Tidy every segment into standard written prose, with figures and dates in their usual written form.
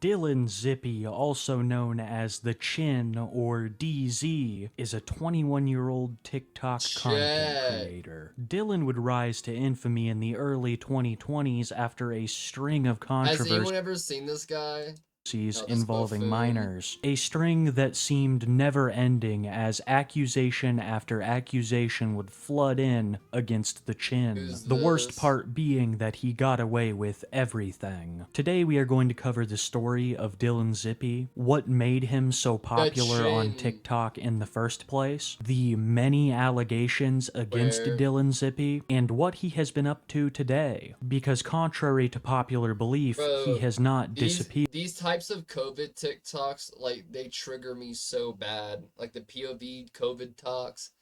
Dylan Zippy, also known as the Chin or DZ, is a 21-year-old TikTok content creator. Dylan would rise to infamy in the early 2020s after a string of Has anyone controversies ever seen this guy? No, this involving buffoon. minors. A string that seemed never-ending as accusation after accusation would flood in against the Chin. Who's The worst this? part being that he got away with everything. Today we are going to cover the story of Dylan Zippy, what made him so popular on TikTok in the first place, the many allegations against Dylan Zippy, and what he has been up to today. Because contrary to popular belief, he has not disappeared. These types of COVID TikToks, like, they trigger me so bad. Like the POV COVID talks.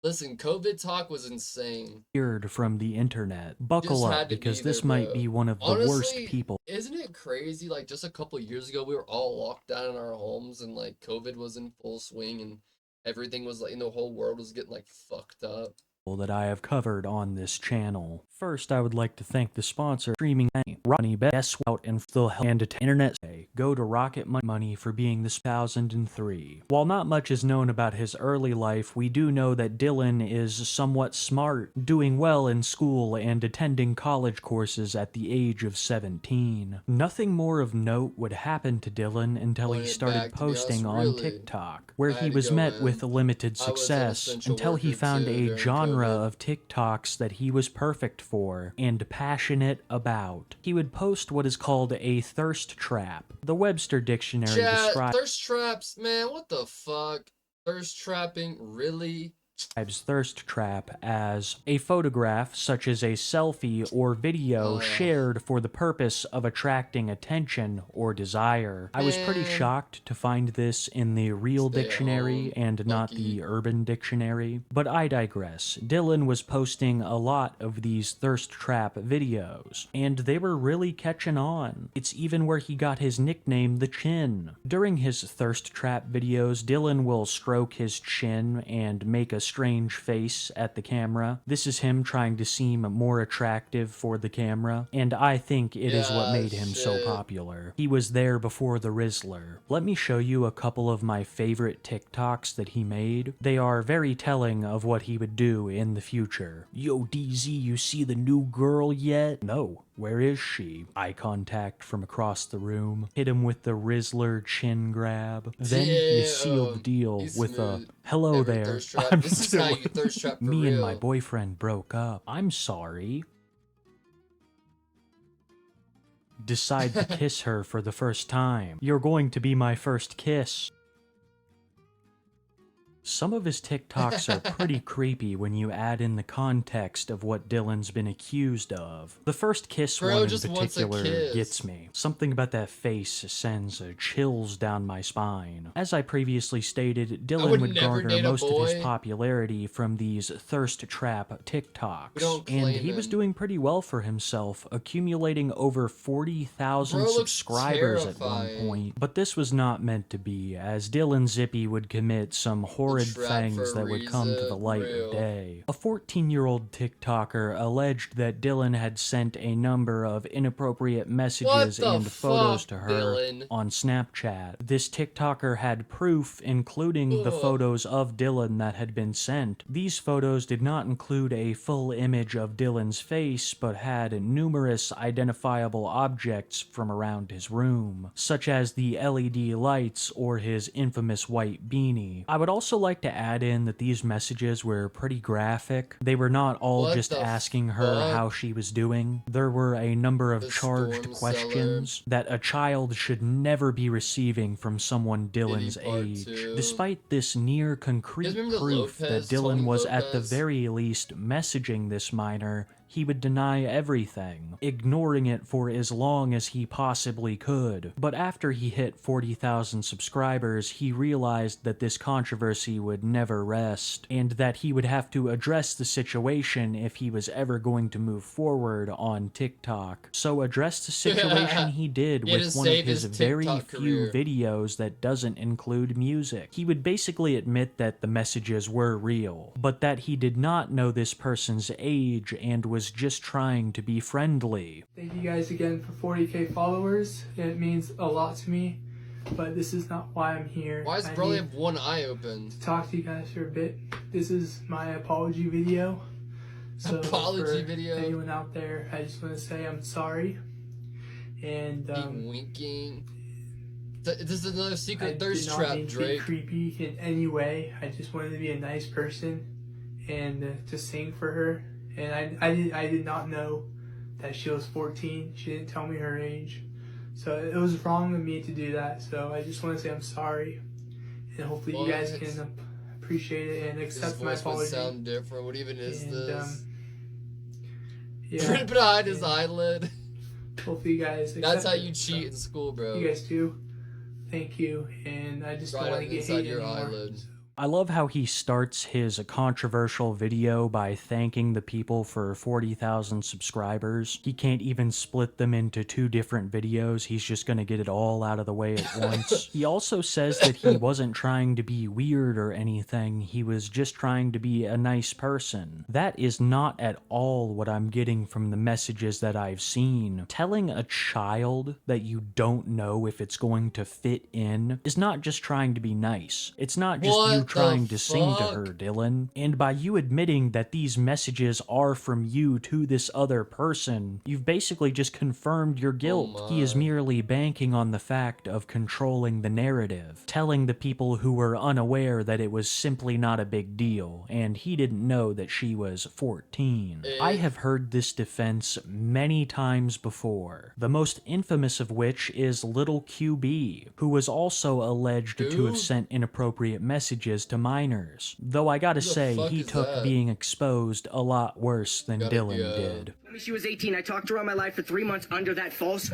Listen, COVID talk was insane. From the internet. Buckle up, because this might be one of the worst people. Isn't it crazy? Like, just a couple years ago, we were all locked down in our homes, and like COVID was in full swing, and everything was like, the whole world was getting like fucked up. That I have covered on this channel. First, I would like to thank the sponsor, streaming Ronnie Best Out and the internet. Go to Rocket Money for being this 2003. While not much is known about his early life, we do know that Dylan is somewhat smart, doing well in school and attending college courses at the age of 17. Nothing more of note would happen to Dylan until he started posting on TikTok, where he was met with limited success until he found a genre of TikToks that he was perfect for and passionate about. He would post what is called a thirst trap. The Webster Dictionary describes thirst traps, man, what the fuck? Thirst trapping, really? Thirst trap as a photograph, such as a selfie or video shared for the purpose of attracting attention or desire. I was pretty shocked to find this in the Real Dictionary and not the Urban Dictionary, but I digress. Dylan was posting a lot of these thirst trap videos, and they were really catching on. It's even where he got his nickname, the Chin. During his thirst trap videos, Dylan will stroke his chin and make a strange face at the camera. This is him trying to seem more attractive for the camera, and I think it is what made him so popular. He was there before the Rizzler. Let me show you a couple of my favorite TikToks that he made. They are very telling of what he would do in the future. Yo, DZ, you see the new girl yet? No. Where is she? Eye contact from across the room. Hit him with the Rizzler chin grab. Then you seal the deal with a, hello there. This is how you thirst trap for me real. And my boyfriend broke up. I'm sorry. Decide to kiss her for the first time. You're going to be my first kiss. Some of his TikToks are pretty creepy when you add in the context of what Dylan's been accused of. The first kiss one in particular gets me. Something about that face sends chills down my spine. As I previously stated, Dylan would garner most of his popularity from these thirst trap TikToks, and he was doing pretty well for himself, accumulating over 40,000 subscribers at one point. But this was not meant to be, as Dylan Zippy would commit some horrible things that would come to the light of day. A 14-year-old TikToker alleged that Dylan had sent a number of inappropriate messages and photos to her on Snapchat. This TikToker had proof, including the photos of Dylan that had been sent. These photos did not include a full image of Dylan's face, but had numerous identifiable objects from around his room, such as the LED lights or his infamous white beanie. I would also like to add in that these messages were pretty graphic. They were not all just asking her how she was doing. There were a number of charged questions that a child should never be receiving from someone Dylan's age. Despite this near concrete proof that Dylan was at the very least messaging this minor, he would deny everything, ignoring it for as long as he possibly could. But after he hit 40,000 subscribers, he realized that this controversy would never rest, and that he would have to address the situation if he was ever going to move forward on TikTok. So address the situation he did with one of his very few videos that doesn't include music. He would basically admit that the messages were real, but that he did not know this person's age and was was just trying to be friendly. Thank you guys again for 40K followers. It means a lot to me, but this is not why I'm here. Why does Broly have one eye open? To talk to you guys for a bit. This is my apology video. So apology video? Anyone out there, I just want to say I'm sorry. And winking. This is another secret thirst trap, I did not mean to be Drake. creepy in any way. I just wanted to be a nice person and to sing for her. And I did not know that she was 14. She didn't tell me her age. So it was wrong of me to do that. So I just want to say I'm sorry. And hopefully you guys can appreciate it and accept my apology. This voice would sound different. What even is this? Yeah. Right behind his eyelid. Hopefully you guys accept That's how you cheat in school, bro. You guys do. Thank you. And I just don't want to get hate anymore. Eyelid. I love how he starts his controversial video by thanking the people for 40,000 subscribers. He can't even split them into 2 different videos. He's just gonna get it all out of the way at once. He also says that he wasn't trying to be weird or anything. He was just trying to be a nice person. That is not at all what I'm getting from the messages that I've seen. Telling a child that you don't know if it's going to fit in is not just trying to be nice. It's not just you trying to sing to her, Dylan. And by you admitting that these messages are from you to this other person, you've basically just confirmed your guilt. He is merely banking on the fact of controlling the narrative, telling the people who were unaware that it was simply not a big deal, and he didn't know that she was 14. I have heard this defense many times before, the most infamous of which is Little QB, who was also alleged to have sent inappropriate messages to minors. Though I gotta say, he took being exposed a lot worse than Dylan did. She was 18. I talked to her all my life for 3 months under that false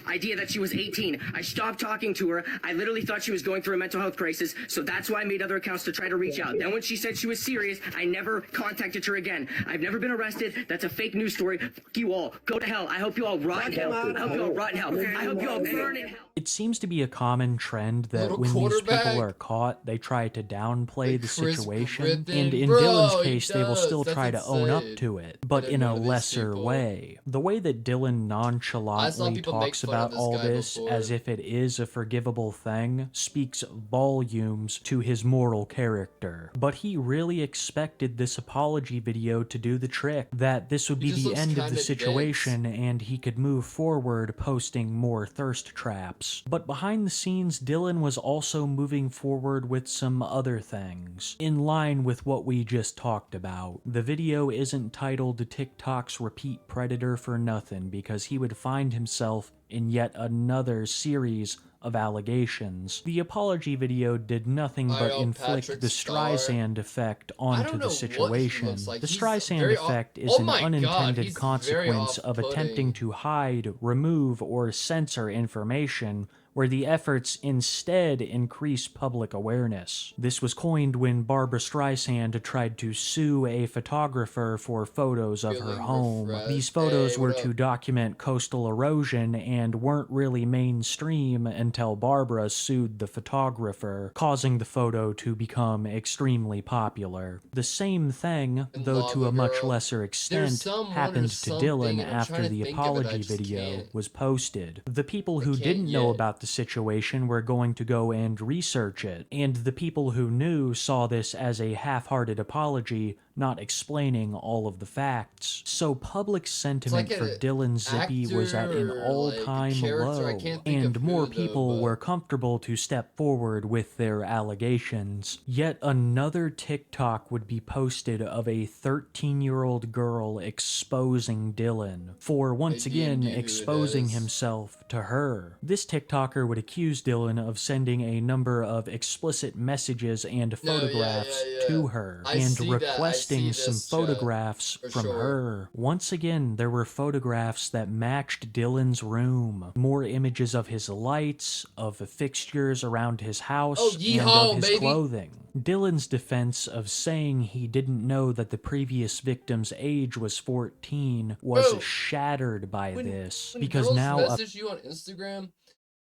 idea that she was 18. I stopped talking to her. I literally thought she was going through a mental health crisis, so that's why I made other accounts to try to reach out. Then when she said she was serious, I never contacted her again. I've never been arrested. That's a fake news story. Fuck you all. Go to hell. I hope you all rot in hell. I hope you all rot in hell. I hope you all burn in hell. It seems to be a common trend that when these people are caught, they try to downplay the situation, and in Dylan's case, they will still try to own up to it, but in a lesser way. The way that Dylan nonchalantly talks about all this as if it is a forgivable thing speaks volumes to his moral character. But he really expected this apology video to do the trick, that this would be the end of the situation and he could move forward posting more thirst traps. But behind the scenes, Dylan was also moving forward with some other things, in line with what we just talked about. The video isn't titled TikTok's Repeat Predator for nothing, because he would find himself in yet another series of allegations. The apology video did nothing but inflict the Streisand effect onto the situation. The Streisand effect is an unintended consequence of attempting to hide, remove, or censor information where the efforts instead increase public awareness. This was coined when Barbra Streisand tried to sue a photographer for photos of her home. These photos were to document coastal erosion and weren't really mainstream until Barbara sued the photographer, causing the photo to become extremely popular. The same thing, though to a much lesser extent, happened to Dylan after the apology video was posted. The people who didn't know about the situation were going to go and research it, and the people who knew saw this as a half-hearted apology, not explaining all of the facts. So public sentiment for Dylan Zippy was at an all-time low, and more people were comfortable to step forward with their allegations. Yet another TikTok would be posted of a 13-year-old girl exposing Dylan, for once again exposing himself to her. This TikToker would accuse Dylan of sending a number of explicit messages and photographs to her, and requesting some photographs from her. Once again, there were photographs that matched Dylan's room. More images of his lights, of the fixtures around his house, and of his clothing. Dylan's defense of saying he didn't know that the previous victim's age was 14 was shattered by this, because now message you on Instagram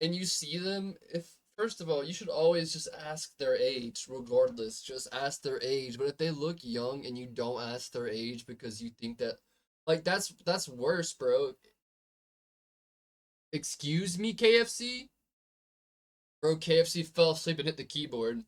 and you see them, if First of all, you should always just ask their age, regardless. Just ask their age. But if they look young and you don't ask their age because you think that, like, that's worse, bro. Excuse me, KFC? Bro, KFC fell asleep and hit the keyboard.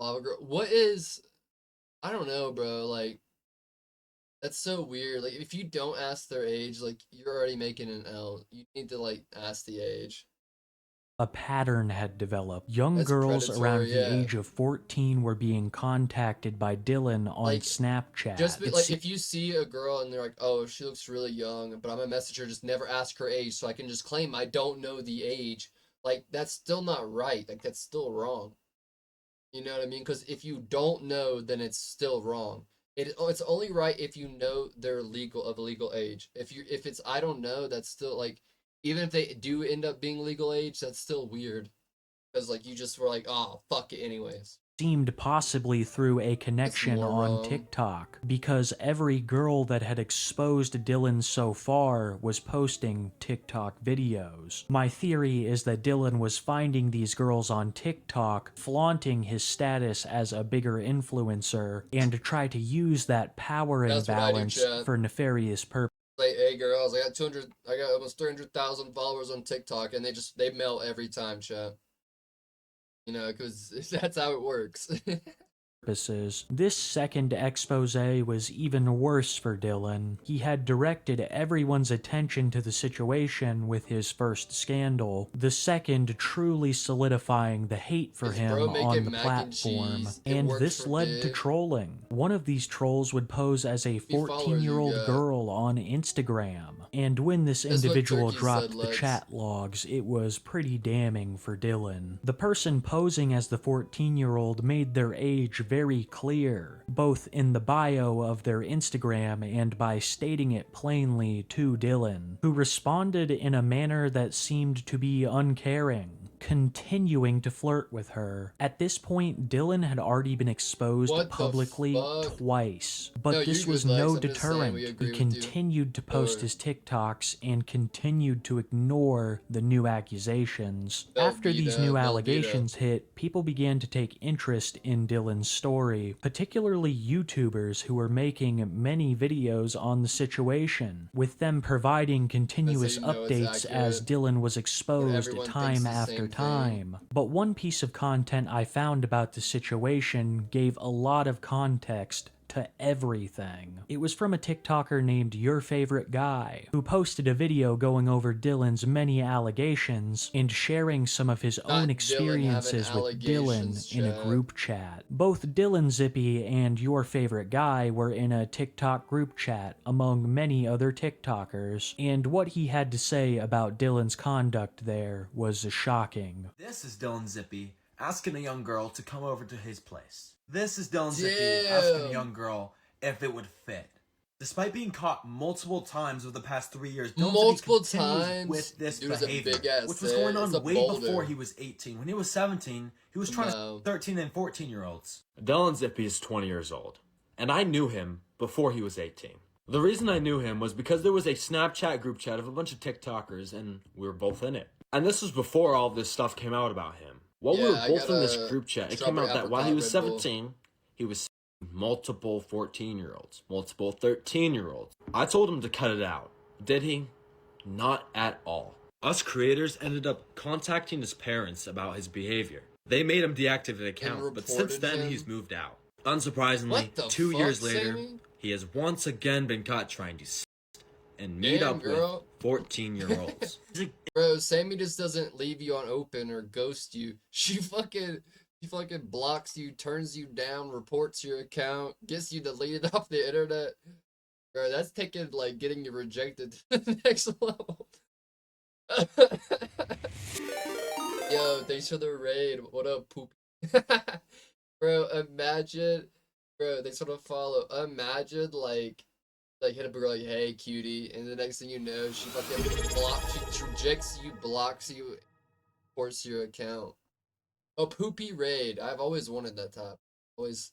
Lava girl. What is? I don't know, bro. Like, that's so weird. Like, if you don't ask their age, like, you're already making an L. You need to, like, ask the age. A pattern had developed. Young That's girls around predatory, the yeah. age of 14 were being contacted by Dylan on Like, Snapchat. Just like, if you see a girl and they're like, oh, she looks really young, but I'm gonna message her, just never ask her age, so I can just claim I don't know the age. Like, that's still not right. Like, that's still wrong. You know what I mean? Because if you don't know, then it's still wrong. It's only right if you know they're of legal age. If it's I don't know, that's still like, even if they do end up being legal age, that's still weird. Because like you just were like, oh fuck it anyways. seemed possibly through a connection more on wrong. TikTok, because every girl that had exposed Dylan so far was posting TikTok videos. My theory is that Dylan was finding these girls on TikTok, flaunting his status as a bigger influencer, and to try to use that power That's what I do, imbalance chat. for nefarious purposes. Like, hey girls, I got almost 300,000 followers on TikTok, and they melt every time, chat. You know, because that's how it works. This second expose was even worse for Dylan. He had directed everyone's attention to the situation with his first scandal, the second truly solidifying the hate for him on the platform, and this led to trolling. One of these trolls would pose as a 14-year-old girl on Instagram, and when this individual dropped the chat logs, it was pretty damning for Dylan. The person posing as the 14-year-old made their age very clear, both in the bio of their Instagram and by stating it plainly to Dylan, who responded in a manner that seemed to be uncaring, continuing to flirt with her. At this point, Dylan had already been exposed publicly twice, but this was no deterrent. He continued to post his TikToks and continued to ignore the new accusations. After these new allegations hit, people began to take interest in Dylan's story, particularly YouTubers who were making many videos on the situation, with them providing continuous updates as Dylan was exposed time after time. But one piece of content I found about the situation gave a lot of context to everything. It was from a TikToker named Your Favorite Guy, who posted a video going over Dylan's many allegations and sharing some of his own experiences with Dylan in a group chat. Both Dylan Zippy and Your Favorite Guy were in a TikTok group chat among many other TikTokers, and what he had to say about Dylan's conduct there was shocking. This is Dylan Zippy asking a young girl to come over to his place. This is Dylan Zippy asking a young girl if it would fit. Despite being caught multiple times over the past 3 years, Dylan Zippy continues with this behavior, which was going on way before he was 18. When he was 17, he was trying to 13 and 14-year-olds. Dylan Zippy is 20 years old, and I knew him before he was 18. The reason I knew him was because there was a Snapchat group chat of a bunch of TikTokers, and we were both in it. And this was before all this stuff came out about him. While we were both in this group chat, it came out that while he was 17, he was seeing multiple 14-year-olds, multiple 13-year-olds. I told him to cut it out. Did he? Not at all. Us creators ended up contacting his parents about his behavior. They made him deactivate the account, but since then he's moved out. Unsurprisingly, 2 years later, he has once again been caught trying to and meet up with 14-year-olds. Bro, Sammy just doesn't leave you on open or ghost you. She fucking blocks you, turns you down, reports your account, gets you deleted off the internet. Bro, that's taking, like, getting you rejected to the next level. Yo, thanks for the raid. What up, poop? Bro, imagine. Bro, thanks for the follow. Imagine, like hit a girl like, hey, cutie, and the next thing you know, she fucking blocks, she rejects you, blocks you, reports your account. A poopy raid. I've always wanted that type. Always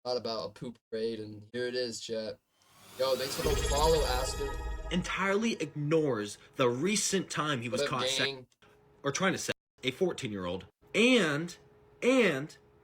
thought about a poop raid, and here it is, chat. Yo, thanks for the follow, Aster. entirely ignores the recent time he was caught trying to sex a 14-year-old, and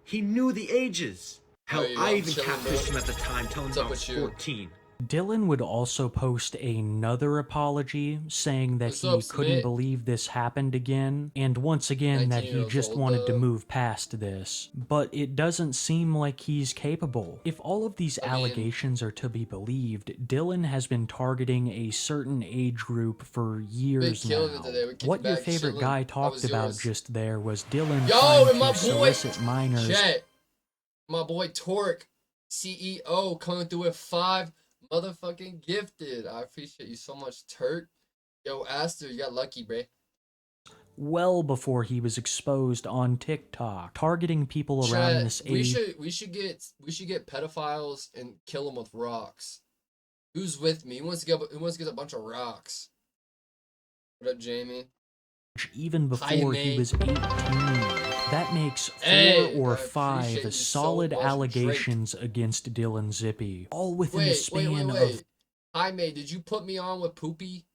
he knew the ages. Hell, I even catfished him at the time, telling him I was 14. Dylan would also post another apology saying that he couldn't believe this happened again, and once again that he just wanted to move past this. But it doesn't seem like he's capable. If all of these allegations are to be believed, Dylan has been targeting a certain age group for years now. What your favorite guy talked about just there was Dylan trying to solicit minors. Chat, my boy Torque, CEO, coming through with 5 motherfucking gifted. I appreciate you so much, Turk. Yo, Aster, you got lucky, bruh. Well before he was exposed on TikTok, targeting people around this age. We should get pedophiles and kill them with rocks. Who's with me? Who wants to get a bunch of rocks? What up, Jamie? Even before he was 18. That makes 4 or 5 solid allegations against Dylan Zippy, all within the span of... Jaime, did you put me on with Poopy?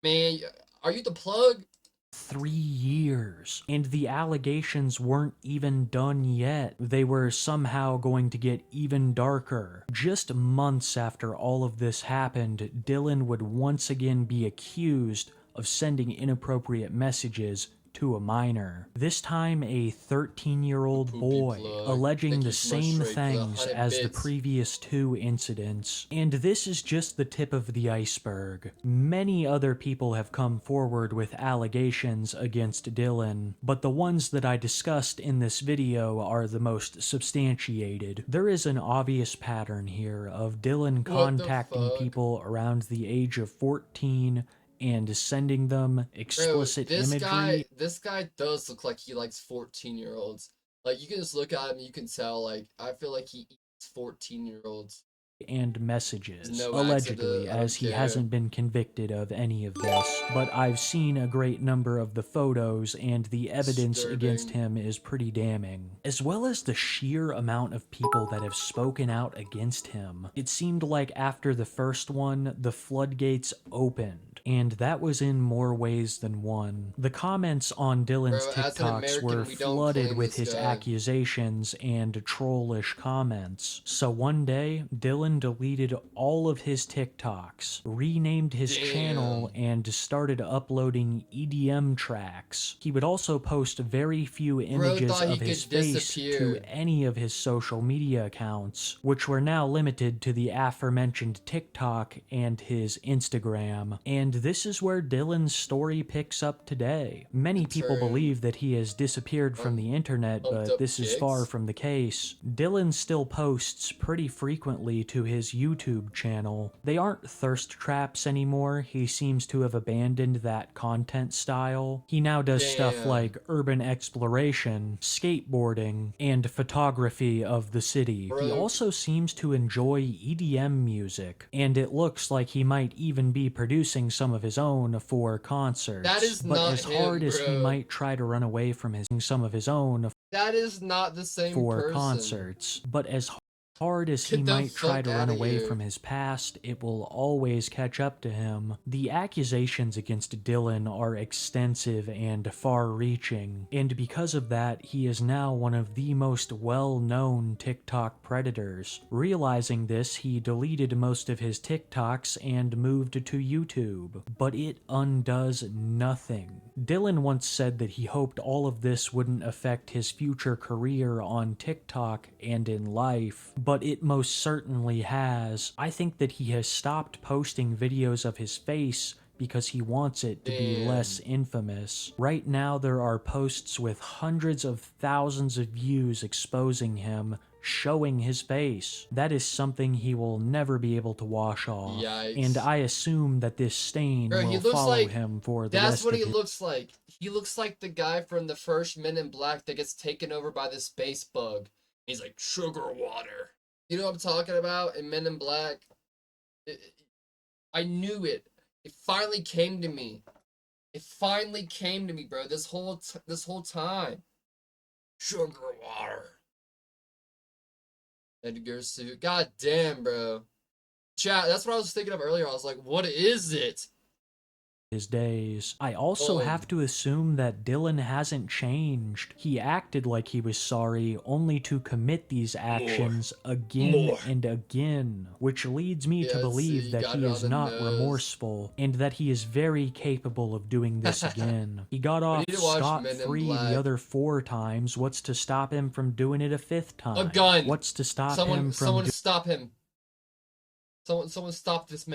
Man, are you the plug? 3 years. And the allegations weren't even done yet. They were somehow going to get even darker. Just months after all of this happened, Dylan would once again be accused of sending inappropriate messages to a minor. This time a 13-year-old boy, alleging the same things as the previous 2 incidents. And this is just the tip of the iceberg. Many other people have come forward with allegations against Dylan, but the ones that I discussed in this video are the most substantiated. There is an obvious pattern here of Dylan contacting people around the age of 14 and sending them explicit imagery. This guy does look like he likes 14-year-olds. Like, you can just look at him, you can tell, like, I feel like he eats 14-year-olds. And messages, allegedly, as he hasn't been convicted of any of this. But I've seen a great number of the photos, and the evidence against him is pretty damning. As well as the sheer amount of people that have spoken out against him. It seemed like after the first one, the floodgates opened, and that was in more ways than one. The comments on Dylan's TikToks were flooded with his accusations and trollish comments. So one day, Dylan deleted all of his TikToks, renamed his channel, and started uploading EDM tracks. He would also post very few images of his face to any of his social media accounts, which were now limited to the aforementioned TikTok and his Instagram. And this is where Dylan's story picks up today. Many people believe that he has disappeared from the internet, but this is far from the case. Dylan still posts pretty frequently to his YouTube channel. They aren't thirst traps anymore. He seems to have abandoned that content style. He now does stuff like urban exploration, skateboarding, and photography of the city. He also seems to enjoy EDM music, and it looks like he might even be producing some of his own for concerts. That is but not as hard him, as he might try to run away from some of his own that is not the same for concerts, but as hard as he might try to run away from his past, it will always catch up to him. The accusations against Dylan are extensive and far-reaching, and because of that, he is now one of the most well-known TikTok predators. Realizing this, he deleted most of his TikToks and moved to YouTube, but it undoes nothing. Dylan once said that he hoped all of this wouldn't affect his future career on TikTok and in life, but it most certainly has. I think that he has stopped posting videos of his face because he wants it to be less infamous. Right now there are posts with hundreds of thousands of views exposing him, showing his face. That is something he will never be able to wash off. Yikes. And I assume that this stain will follow him for the rest of his... That's what he looks like. He looks like the guy from the first Men in Black that gets taken over by the space bug. He's like, sugar water. You know what I'm talking about in Men in Black? I knew it. It finally came to me. It finally came to me, bro. This whole time. Sugar water. Edgar suit. God damn, bro. Chat, that's what I was thinking of earlier. I was like, what is it? His days. I also have to assume that Dylan hasn't changed. He acted like he was sorry only to commit these actions again and again, which leads me to believe that he is not remorseful and that he is very capable of doing this again. He got off scot-free the other 4 times. What's to stop him from doing it a 5th time? A gun. What's to stop him from Someone stop him. Someone stop this man.